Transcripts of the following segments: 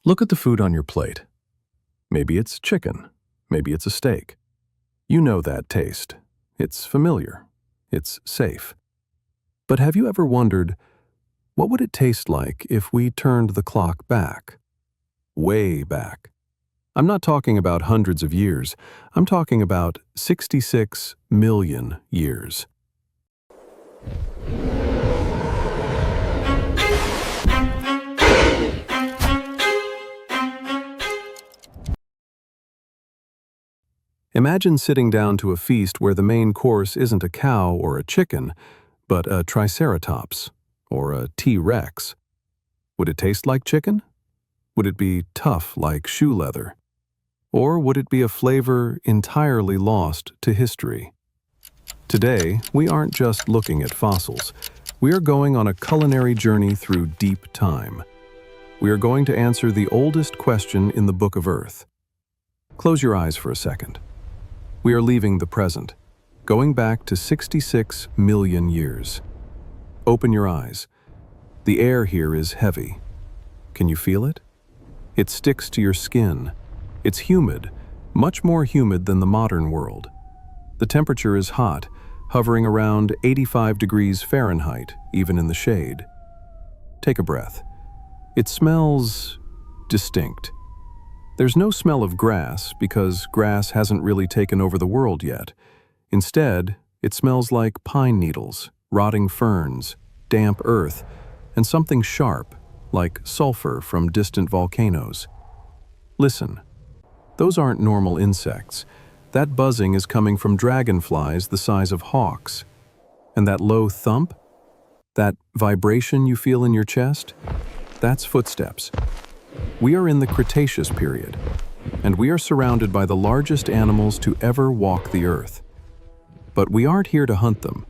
Look at the food on your plate. Maybe it's chicken. Maybe it's a steak. You know that taste. It's familiar. It's safe. But have you ever wondered, what would it taste like if we turned the clock back? Way back. I'm not talking about hundreds of years. I'm talking about 66 million years. Imagine sitting down to a feast where the main course isn't a cow or a chicken, but a Triceratops or a T-Rex. Would it taste like chicken? Would it be tough like shoe leather? Or would it be a flavor entirely lost to history? Today, we aren't just looking at fossils. We are going on a culinary journey through deep time. We are going to answer the oldest question in the Book of Earth. Close your eyes for a second. We are leaving the present, going back to 66 million years. Open your eyes. The air here is heavy. Can you feel it? It sticks to your skin. It's humid, much more humid than the modern world. The temperature is hot, hovering around 85 degrees Fahrenheit, even in the shade. Take a breath. It smells distinct. There's no smell of grass because grass hasn't really taken over the world yet. Instead, it smells like pine needles, rotting ferns, damp earth, and something sharp, like sulfur from distant volcanoes. Listen, those aren't normal insects. That buzzing is coming from dragonflies the size of hawks. And that low thump, that vibration you feel in your chest, that's footsteps. We are in the Cretaceous period, and we are surrounded by the largest animals to ever walk the earth. But we aren't here to hunt them.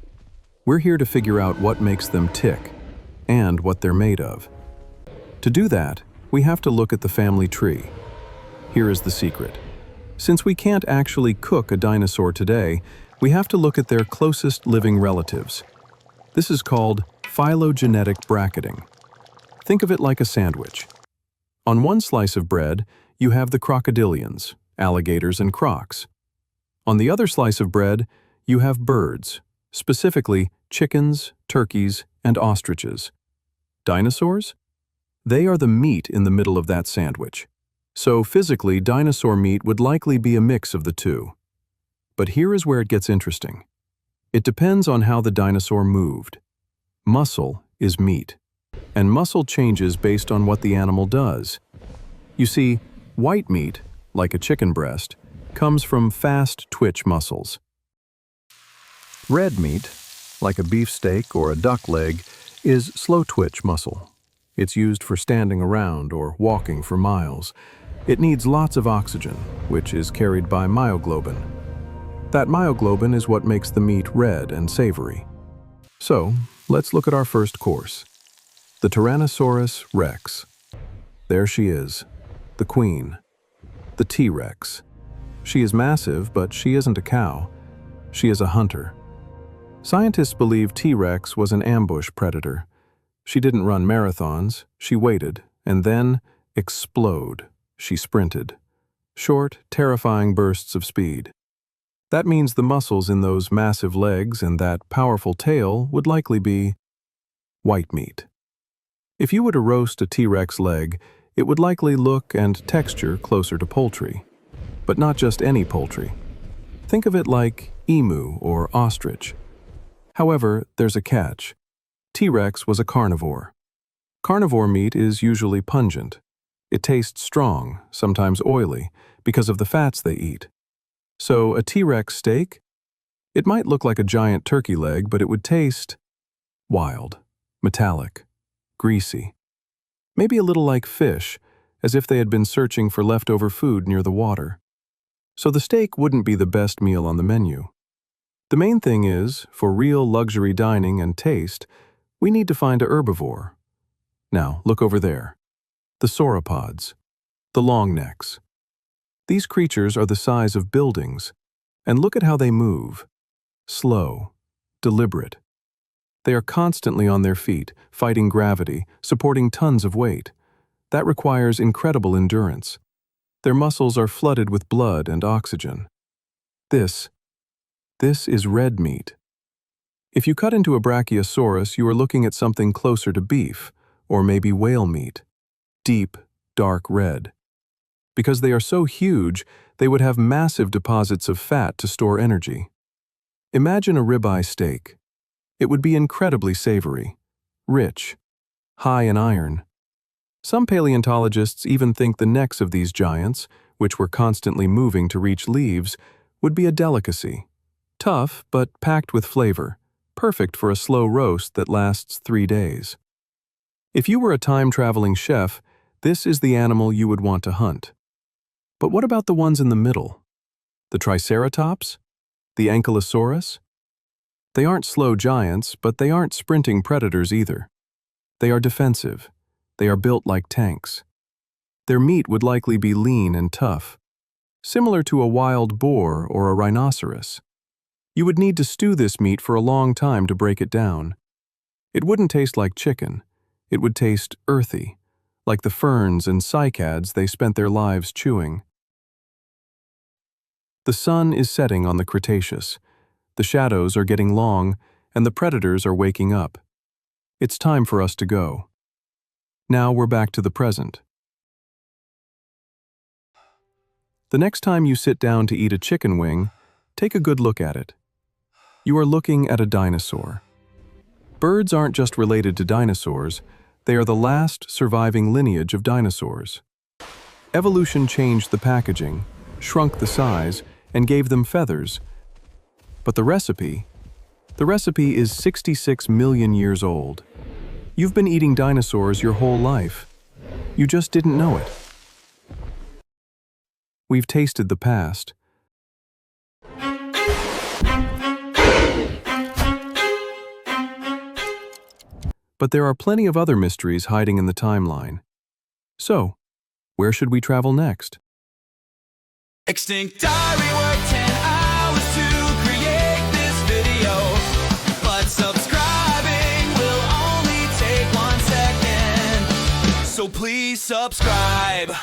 We're here to figure out what makes them tick, and what they're made of. To do that, we have to look at the family tree. Here is the secret. Since we can't actually cook a dinosaur today, we have to look at their closest living relatives. This is called phylogenetic bracketing. Think of it like a sandwich. On one slice of bread, you have the crocodilians, alligators and crocs. On the other slice of bread, you have birds, specifically chickens, turkeys, and ostriches. Dinosaurs? They are the meat in the middle of that sandwich. So physically, dinosaur meat would likely be a mix of the two. But here is where it gets interesting. It depends on how the dinosaur moved. Muscle is meat, and muscle changes based on what the animal does. You see, white meat, like a chicken breast, comes from fast twitch muscles. Red meat, like a beef steak or a duck leg, is slow twitch muscle. It's used for standing around or walking for miles. It needs lots of oxygen, which is carried by myoglobin. That myoglobin is what makes the meat red and savory. So, let's look at our first course. The Tyrannosaurus rex. There she is, the queen, the T-Rex. She is massive, but she isn't a cow. She is a hunter. Scientists believe T-Rex was an ambush predator. She didn't run marathons, she waited, and then explode. She sprinted. Short, terrifying bursts of speed. That means the muscles in those massive legs and that powerful tail would likely be white meat. If you were to roast a T-Rex leg, it would likely look and texture closer to poultry. But not just any poultry. Think of it like emu or ostrich. However, there's a catch. T-Rex was a carnivore. Carnivore meat is usually pungent. It tastes strong, sometimes oily, because of the fats they eat. So a T-Rex steak? It might look like a giant turkey leg, but it would taste wild, metallic, greasy. Maybe a little like fish, as if they had been searching for leftover food near the water. So the steak wouldn't be the best meal on the menu. The main thing is, for real luxury dining and taste, we need to find a herbivore. Now, look over there. The sauropods, the long necks. These creatures are the size of buildings, and look at how they move. Slow, deliberate. They are constantly on their feet, fighting gravity, supporting tons of weight. That requires incredible endurance. Their muscles are flooded with blood and oxygen. This is red meat. If you cut into a brachiosaurus, you are looking at something closer to beef, or maybe whale meat. Deep, dark red. Because they are so huge, they would have massive deposits of fat to store energy. Imagine a ribeye steak. It would be incredibly savory, rich, high in iron. Some paleontologists even think the necks of these giants, which were constantly moving to reach leaves, would be a delicacy. Tough, but packed with flavor, perfect for a slow roast that lasts 3 days. If you were a time-traveling chef, this is the animal you would want to hunt. But what about the ones in the middle? The Triceratops? The Ankylosaurus? They aren't slow giants, but they aren't sprinting predators either. They are defensive. They are built like tanks. Their meat would likely be lean and tough, similar to a wild boar or a rhinoceros. You would need to stew this meat for a long time to break it down. It wouldn't taste like chicken. It would taste earthy, like the ferns and cycads they spent their lives chewing. The sun is setting on the Cretaceous. The shadows are getting long, and the predators are waking up. It's time for us to go. Now we're back to the present. The next time you sit down to eat a chicken wing, take a good look at it. You are looking at a dinosaur. Birds aren't just related to dinosaurs, they are the last surviving lineage of dinosaurs. Evolution changed the packaging, shrunk the size, and gave them feathers. But the recipe is 66 million years old. You've been eating dinosaurs your whole life. You just didn't know it. We've tasted the past. But there are plenty of other mysteries hiding in the timeline. So, where should we travel next? Extinct Diary worked 10 hours to create this video, but subscribing will only take 1 second. So please subscribe.